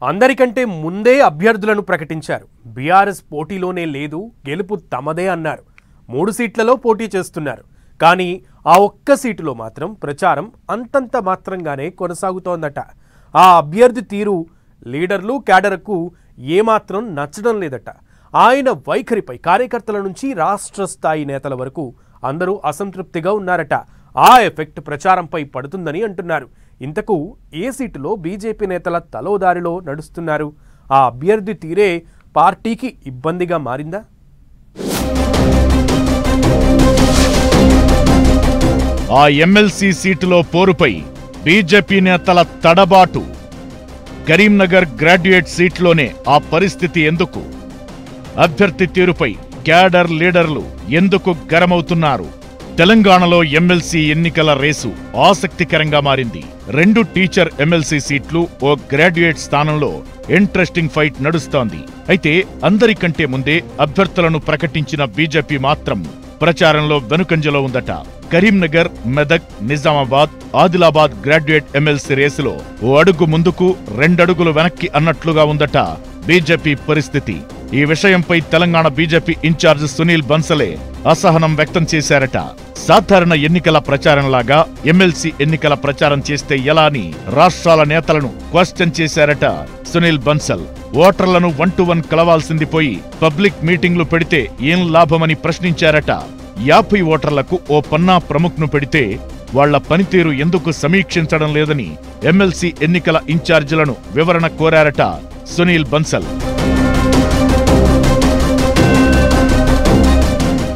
అందరికంటే ముందే అభ్యర్థులను ప్రకటించారు. బీఆర్ఎస్ పోటీలోనే లేదు, గెలుపు తమదే అన్నారు. 3 సీట్లలో పోటీ చేస్తున్నారు. కానీ ఆ ఒక్క సీటులో మాత్రం ప్రచారం అంతంత మాత్రంగానే కొనసాగుతోందట. ఆ అభ్యర్థి తీరు లీడర్లు క్యాడర్కు ఏమాత్రం నచ్చడం లేదట. ఆయన వైఖరిపై కార్యకర్తల నుంచి రాష్ట్ర స్థాయి నేతల వరకు అందరూ అసంతృప్తిగా ఉన్నారట. ఆ ఎఫెక్ట్ ప్రచారంపై పడుతుందని అంటున్నారు. ఇంతకు ఏ సీటులో బీజేపీ నేతల తలోదారిలో నడుస్తున్నారు? ఆ అభ్యర్థి తీరే పార్టీకి ఇబ్బందిగా మారిందా? ఆ ఎమ్మెల్సీ సీటులో పోరుపై బీజేపీ నేతల తడబాటు. కరీంనగర్ గ్రాడ్యుయేట్ సీట్లోనే ఆ పరిస్థితి ఎందుకు? అభ్యర్థి తీరుపై క్యాడర్ లీడర్లు ఎందుకు గరమవుతున్నారు? తెలంగాణలో ఎమ్మెల్సీ ఎన్నికల రేసు ఆసక్తికరంగా మారింది. 2 టీచర్ ఎమ్మెల్సీ సీట్లు, ఓ గ్రాడ్యుయేట్ స్థానంలో ఇంట్రెస్టింగ్ ఫైట్ నడుస్తోంది. అయితే అందరికంటే ముందే అభ్యర్థులను ప్రకటించిన బీజేపీ మాత్రం ప్రచారంలో వెనుకంజలో ఉందట. కరీంనగర్, మెదక్, నిజామాబాద్, ఆదిలాబాద్ గ్రాడ్యుయేట్ ఎమ్మెల్సీ రేసులో ఓ అడుగు ముందుకు 2 అడుగులు వెనక్కి అన్నట్లుగా ఉందట బీజేపీ పరిస్థితి. ఈ విషయంపై తెలంగాణ బీజేపీ ఇన్ఛార్జ్ సునీల్ బన్సలే అసహనం వ్యక్తం చేశారట. సాధారణ ఎన్నికల ప్రచారంలాగా ఎమ్మెల్సీ ఎన్నికల ప్రచారం చేస్తే ఎలా అని రాష్ట్రాల నేతలను క్వశ్చన్ చేశారట సునీల్ బన్సల్. ఓటర్లను 1 to 1 కలవాల్సింది పోయి పబ్లిక్ మీటింగ్లు పెడితే ఏం లాభమని ప్రశ్నించారట. 50 ఓటర్లకు ఓ పన్నా ప్రముఖ్ను పెడితే వాళ్ల పనితీరు ఎందుకు సమీక్షించడం లేదని ఎమ్మెల్సీ ఎన్నికల ఇన్ఛార్జీలను వివరణ కోరారట సునీల్ బన్సల్.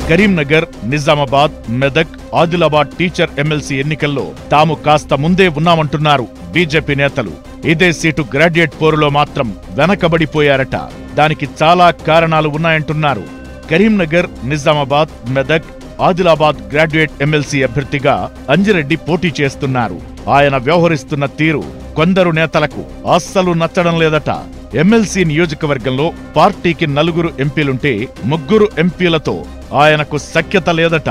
కరీంనగర్, నిజామాబాద్, మెదక్, ఆదిలాబాద్ టీచర్ ఎమ్మెల్సీ ఎన్నికల్లో తాము కాస్త ముందే ఉన్నామంటున్నారు బీజేపీ నేతలు. ఇదే సీటు గ్రాడ్యుయేట్ పోరులో మాత్రం వెనకబడిపోయారట. దానికి చాలా కారణాలు ఉన్నాయంటున్నారు. కరీంనగర్, నిజామాబాద్, మెదక్, ఆదిలాబాద్ గ్రాడ్యుయేట్ ఎమ్మెల్సీ అభ్యర్థిగా అంజిరెడ్డి పోటీ చేస్తున్నారు. ఆయన వ్యవహరిస్తున్న తీరు కొందరు నేతలకు అస్సలు నచ్చడం లేదట. ఎమ్మెల్సీ నియోజకవర్గంలో పార్టీకి 4 ఎంపీలుంటే 3 ఎంపీలతో ఆయనకు సఖ్యత లేదట.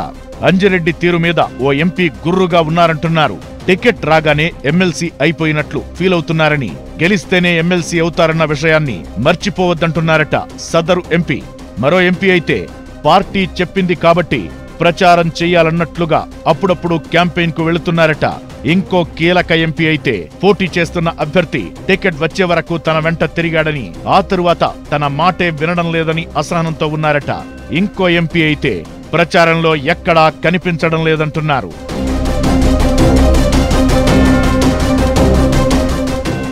అంజిరెడ్డి తీరు మీద ఓ ఎంపీ గుర్రుగా ఉన్నారంటున్నారు. టికెట్ రాగానే ఎమ్మెల్సీ అయిపోయినట్లు ఫీల్ అవుతున్నారని, గెలిస్తేనే ఎమ్మెల్సీ అవుతారన్న విషయాన్ని మర్చిపోవద్దంటున్నారట సదరు ఎంపీ. మరో ఎంపీ అయితే పార్టీ చెప్పింది కాబట్టి ప్రచారం చెయ్యాలన్నట్లుగా అప్పుడప్పుడు క్యాంపెయిన్ కు వెళుతున్నారట. ఇంకో కీలక ఎంపీ అయితే పోటీ చేస్తున్న అభ్యర్థి టికెట్ వచ్చే వరకు తన వెంట తిరిగాడని, ఆ తరువాత తన మాటే వినడం లేదని అసహనంతో ఉన్నారట. ఇంకో ఎంపీ అయితే ప్రచారంలో ఎక్కడా కనిపించడం లేదంటున్నారు.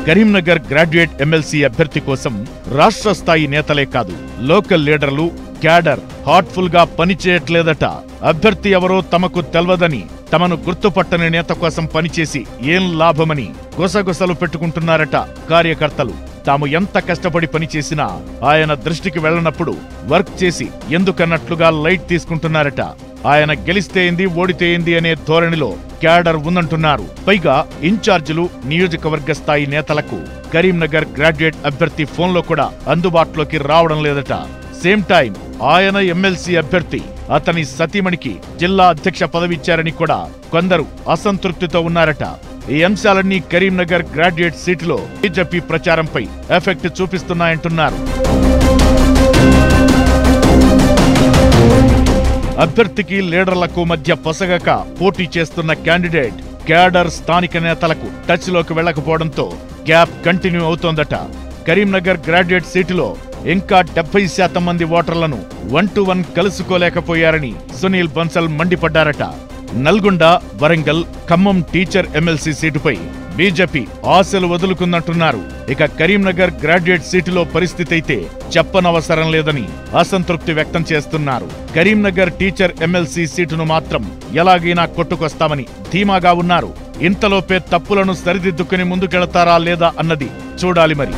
కరీంనగర్ గ్రాడ్యుయేట్ ఎమ్మెల్సీ అభ్యర్థి కోసం రాష్ట్ర స్థాయి నేతలే కాదు, లోకల్ లీడర్లు, క్యాడర్ హార్ట్ఫుల్ గా పనిచేయట్లేదట. అభ్యర్థి ఎవరో తమకు తెల్వదని, తమను గుర్తుపట్టని నేత కోసం పనిచేసి ఏం లాభమని గుసగుసలు పెట్టుకుంటున్నారట కార్యకర్తలు. తాము ఎంత కష్టపడి పనిచేసినా ఆయన దృష్టికి వెళ్లనప్పుడు వర్క్ చేసి ఎందుకన్నట్లుగా లైట్ తీసుకుంటున్నారట. ఆయన గెలిస్తే ఏంది, ఓడితే ఏంది అనే ధోరణిలో క్యాడర్ ఉందంటున్నారు. పైగా ఇన్ఛార్జీలు, నియోజకవర్గ స్థాయి నేతలకు కరీంనగర్ గ్రాడ్యుయేట్ అభ్యర్థి ఫోన్లో కూడా అందుబాటులోకి రావడం లేదట. సేమ్ టైం ఆయన ఎమ్మెల్సీ అభ్యర్థి, అతని సతీమణికి జిల్లా అధ్యక్ష పదవిచ్చారని కూడా కొందరు అసంతృప్తితో ఉన్నారట. ఈ అంశాలన్నీ కరీంనగర్ గ్రాడ్యుయేట్ సీటులో బీజేపీ ప్రచారంపై ఎఫెక్ట్ చూపిస్తున్నాయంటున్నారు. అభ్యర్థికి లీడర్లకు మధ్య పొసగక పోటీ చేస్తున్న క్యాండిడేట్ క్యాడర్ స్థానిక నేతలకు టచ్ లోకి వెళ్లకపోవడంతో గ్యాప్ కంటిన్యూ అవుతోందట. కరీంనగర్ గ్రాడ్యుయేట్ సీటులో ఇంకా 70% మంది ఓటర్లను 1 to 1 కలుసుకోలేకపోయారని సునీల్ బన్సల్ మండిపడ్డారట. నల్గొండ, వరంగల్, ఖమ్మం టీచర్ ఎమ్మెల్సీ సీటుపై బీజేపీ ఆశలు వదులుకుందంటున్నారు. ఇక కరీంనగర్ గ్రాడ్యుయేట్ సీటులో పరిస్థితి అయితే చెప్పనవసరం లేదని అసంతృప్తి వ్యక్తం చేస్తున్నారు. కరీంనగర్ టీచర్ ఎమ్మెల్సీ సీటును మాత్రం ఎలాగైనా కొట్టుకొస్తామని ధీమాగా ఉన్నారు. ఇంతలోపే తప్పులను సరిదిద్దుకుని ముందుకెళతారా లేదా అన్నది చూడాలి మరి.